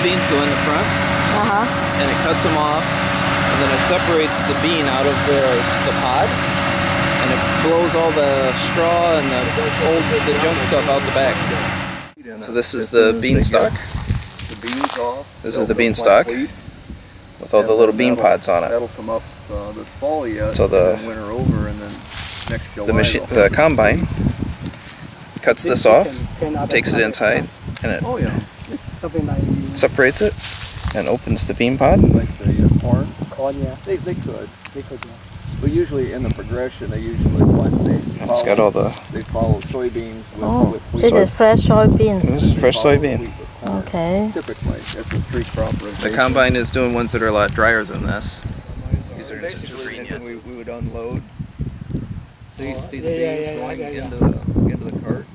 beans go in the front, and it cuts them off, and then it separates the bean out of the pod, and it blows all the straw and the junk stuff out the back. So this is the beanstalk. This is the beanstalk with all the little bean pods on it. That'll come up this fall yet. So the winter over, and then next July. the combine cuts this off, takes it inside, and it separates it and opens the bean pod. Like the corn. Yeah. They could. But usually in the progression, they It's got all the. They follow soybeans with wheat. This is fresh soybean. This is fresh soybean. Okay. Typically, it's a three-crop rotation. The combine is doing ones that are a lot drier than this. These are Basically, green yet. we would unload. See the beans going into the cart.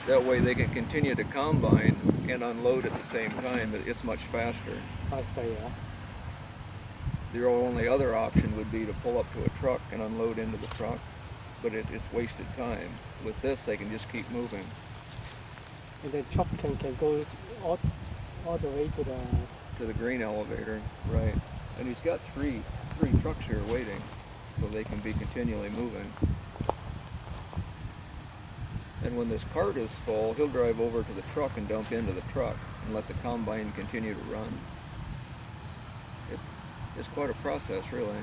That way they can continue to combine and unload at the same time, but it's much faster. The only other option would be to pull up to a truck and unload into the truck, but it's wasted time. With this, they can just keep moving. And the truck can go all the way to the grain elevator, right? And he's got three trucks here waiting, so they can be continually moving. And when this cart is full, he'll drive over to the truck and dump into the truck and let the combine continue to run. It's quite a process, really.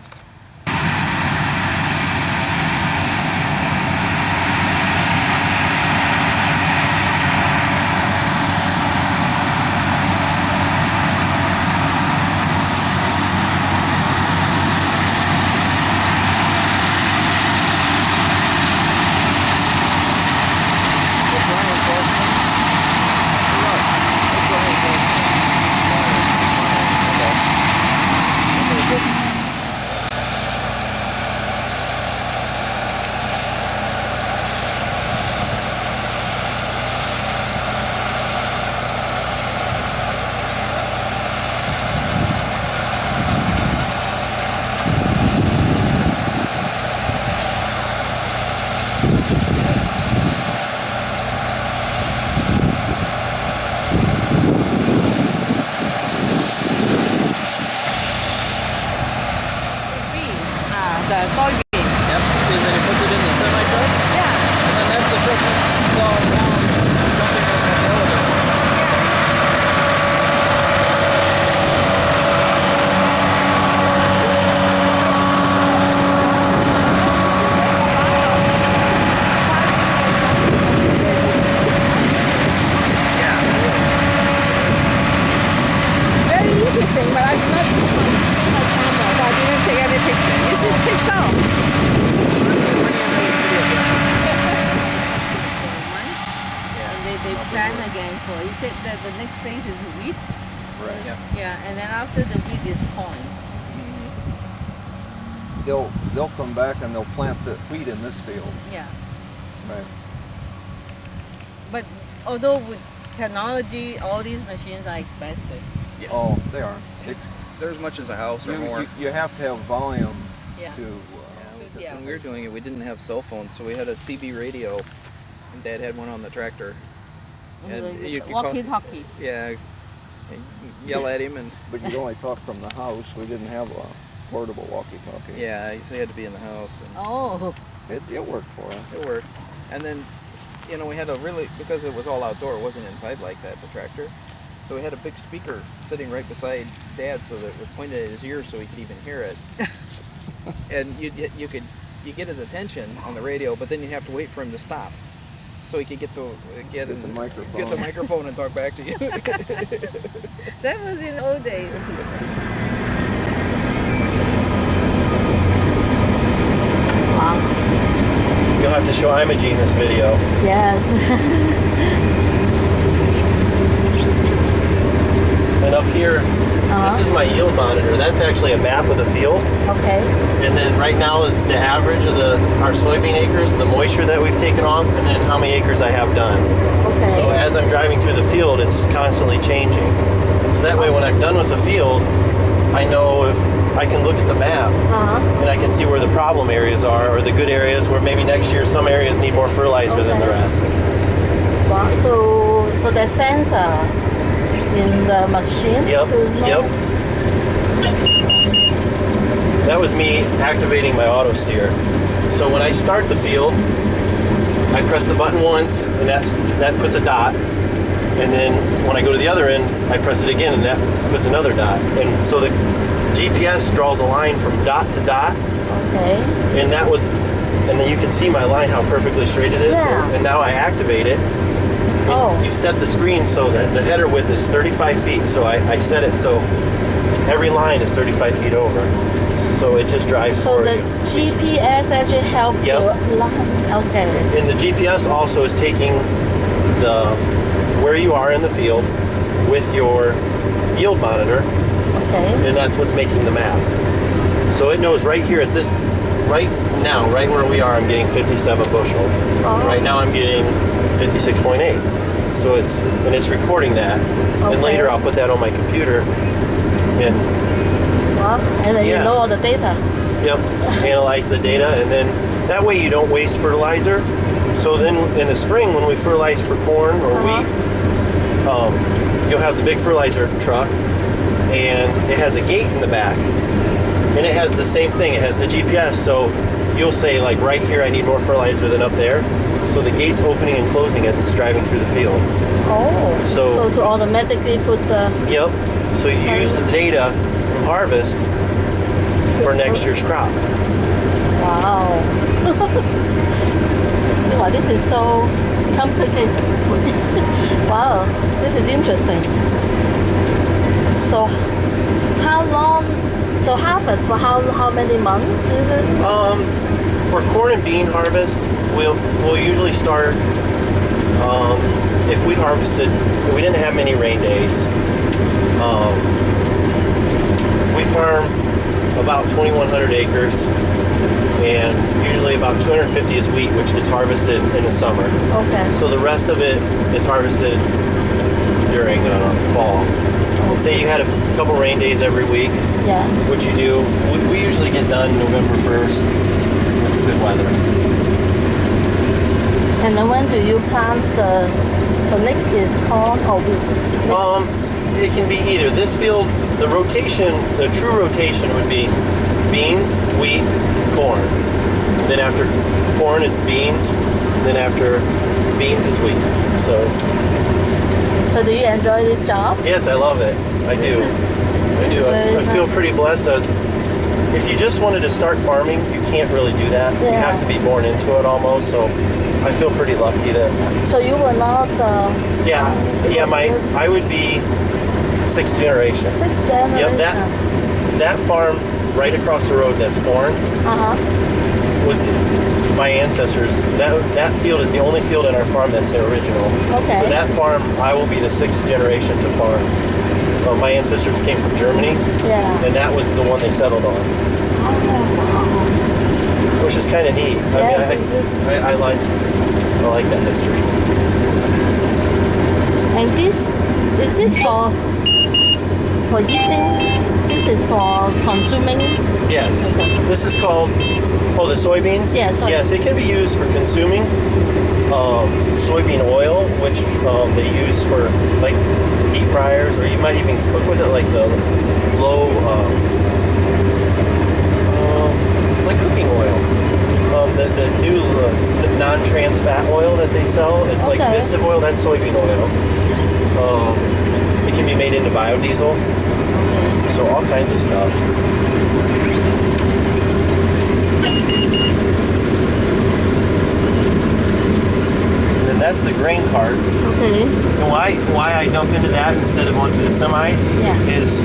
The soybean. Yep. And then he puts it in the semi-truck. Yeah. And then that's the truck that's all around dumping in the elevator. Very interesting, but I did not put my camera, so I didn't take any picture. You should take some. And they plan again for, you said that the next phase is wheat? Right. Yep. Yeah, and then after the wheat is corn. They'll come back and they'll plant the wheat in this field. Yeah. Right. But although with technology, all these machines are expensive. Yes. Oh, they are. They're as much as a house or more. You have to have volume Yeah. to. Yeah. When we were doing it, we didn't have cell phones, so we had a CB radio, and Dad had one on the tractor. And you could call- Walkie-talkie. Yeah, and yell at him, and But you'd only talk from the house. We didn't have a portable walkie-talkie. yeah, so he had to be in the house, and Oh. It worked for us. it worked. And then, we had a really, because it was all outdoor, it wasn't inside like that, the tractor. So we had a big speaker sitting right beside Dad, so that it was pointed at his ear, so he could even hear it. And you get his attention on the radio, but then you have to wait for him to stop, so he could get the microphone. get the microphone and talk back to you. That was in old days. Wow. You'll have to show Imogene this video. Yes. And up here, this is my yield monitor. That's actually a map of the field. Okay. And then right now is the average of our soybean acres, the moisture that we've taken off, and then how many acres I have done. Okay. So as I'm driving through the field, it's constantly changing. So that way when I'm done with the field, I know if I can look at the map and I can see where the problem areas are, or the good areas where maybe next year some areas need more fertilizer than the rest. Wow. So the sensor in the machine Yep, to know. yep. That was me activating my auto steer. So when I start the field, I press the button once, and that puts a dot. And then when I go to the other end, I press it again, and that puts another dot. And so the GPS draws a line from dot to dot, Okay. and then you can see my line, how perfectly straight it is. Yeah. So, and now I activate it. And Oh. you set the screen so that the header width is 35 feet. So I set it so every line is 35 feet over. So it just drives So for the you. GPS actually help Yep. to line. Okay. And the GPS also is taking where you are in the field with your yield monitor, Okay. and that's what's making the map. So it knows right here at this, right now, right where we are, I'm getting 57 bushel. Oh. Right now I'm getting 56.8. So it's recording that. And Okay. later I'll put that on my computer and Wow. And then Yeah. you know all the data. Yep, analyze the data, and then that way you don't waste fertilizer. So then in the spring when we fertilize for corn or wheat, you'll have the big fertilizer truck, and it has a gate in the back, and it has the same thing. It has the GPS, so you'll say like right here I need more fertilizer than up there. So the gate's opening and closing as it's driving through the field. Oh. So- to automatically put the. Yep. So you use the data from harvest for next year's crop. Wow. Wow, this is so complicated. Wow, this is interesting. So, how long? So harvest for how many months is it? For corn and bean harvest, we'll usually start if we harvested. We didn't have many rain days. We farm about 2,100 acres, and usually about 250 is wheat, which gets harvested in the summer. Okay. So the rest of it is harvested during fall. And say you had a couple rain days every week, Yeah. which you do. We usually get done November 1st with good weather. And then when do you plant the? So next is corn or wheat? Next It can be either. This field, the true rotation would be beans, wheat, corn. Then after corn is beans. Then after beans is wheat. So do you enjoy this job? Yes, I love it. I do. I do. I feel pretty blessed. If you just wanted to start farming, you can't really do that. You Yeah. have to be born into it almost. So I feel pretty lucky that. So you were not Yeah. I would be sixth generation. sixth generation. Yep. That farm right across the road, that's corn, was my ancestors. That field is the only field in our farm that's the original. Okay. So that farm, I will be the sixth generation to farm. My ancestors came from Germany, Yeah. and that was the one they settled on, which is kind of neat. I like that history. And this is for eating. This is for consuming. Yes. Okay. This is called, the soybeans? Yeah, soybeans. Yes, it can be used for consuming soybean oil, which they use for like deep fryers, or you might even cook with it like the low, like cooking oil. The new non-trans fat oil that they sell, it's like Okay. Vistive oil, that's soybean oil. It can be made into biodiesel, so all kinds of stuff. And that's the grain cart. Okay. And why I dump into that instead of onto the semis Yeah. is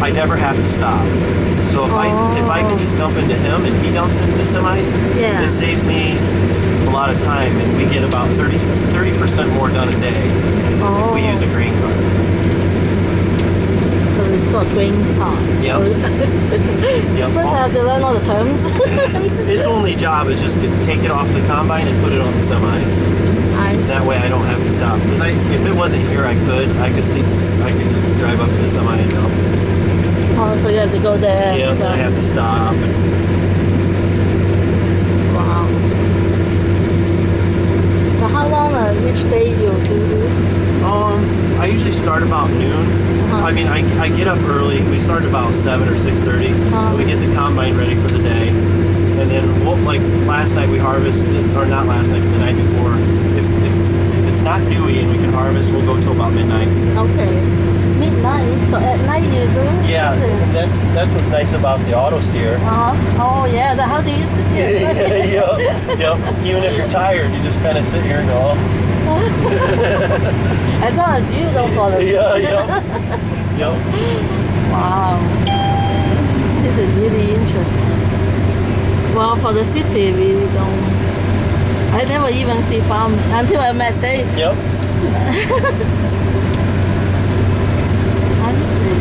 I never have to stop. So if I can just dump into him and he dumps into the semis, Yeah. it saves me a lot of time, and we get about 30% more done a day if we use a grain cart. So it's called grain cart. Yep. Yep. First I have to learn all the terms. Its only job is just to take it off the combine and put it on the semis. I see. That way I don't have to stop. Because if it wasn't here, I could just drive up to the semi and dump. Oh, so you have to go there. Yeah, then I have to stop. Wow. So how long start about noon. I mean, I get up early. We start about 7 or 6:30. We get the combine ready for the day, and then like last night we harvested, or not last night, but the night before. If it's not dewy and we can harvest, we'll go till about midnight. Okay. Midnight. So at night you do Yeah, this? that's what's nice about the auto steer. Oh yeah. How do you see it? yeah. Even if you're tired, you just kind of sit here and go. As long as you don't fall asleep. Yeah. Wow. This is really interesting. Well, for the city, we don't. I never even see farm until I met Dave. Yep. I see.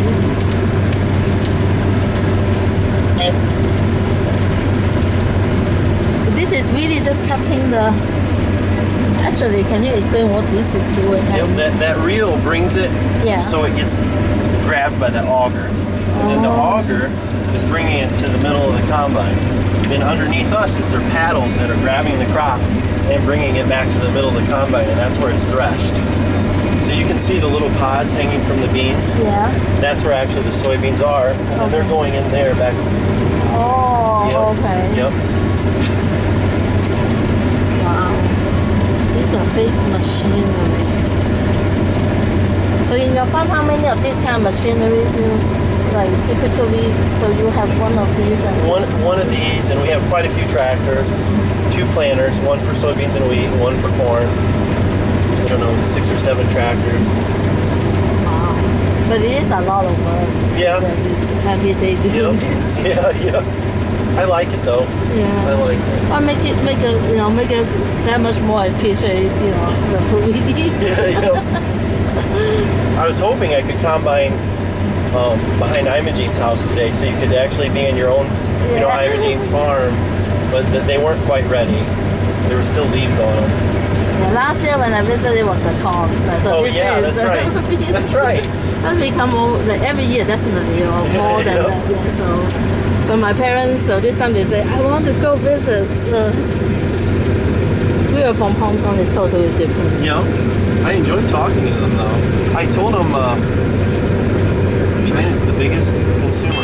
So this is really just cutting the. Actually, can you explain what this is doing? Yep. That reel brings it so it gets grabbed by the auger, and then the auger is bringing it to the middle of the combine. Then underneath us is their paddles that are grabbing the crop and bringing it back to the middle of the combine, and that's where it's threshed. So you can see the little pods hanging from the beans. Yeah. That's where actually the soybeans are, and they're going in there back. Oh, okay. Yep. Wow. These are big machineries. So in your farm, how many of these kind of machineries you like typically? So you have one of these and One of these, and we have quite a few tractors, 2 planters, one for soybeans and wheat, one for corn. I don't know, 6 or 7 tractors. wow. But it is a lot of work. Yeah. Every day doing this. Yeah. I like it though. Yeah. I like it. Well, make us that much more appreciate, the food we eat. Yeah. I was hoping I could combine behind Imogene's house today, so you could actually be in your own, Imogene's farm, but they weren't quite ready. There were still leaves on them. Yeah, last year when I visited, it was the corn. So this year that's is right. beans. That's right. That's become more, like every year, definitely, more than that. Yeah, so, but my parents, so this time they say, I want to go visit. We are from Hong Kong, it's totally different. Yeah. I enjoyed talking to them though. I told them China's the biggest consumer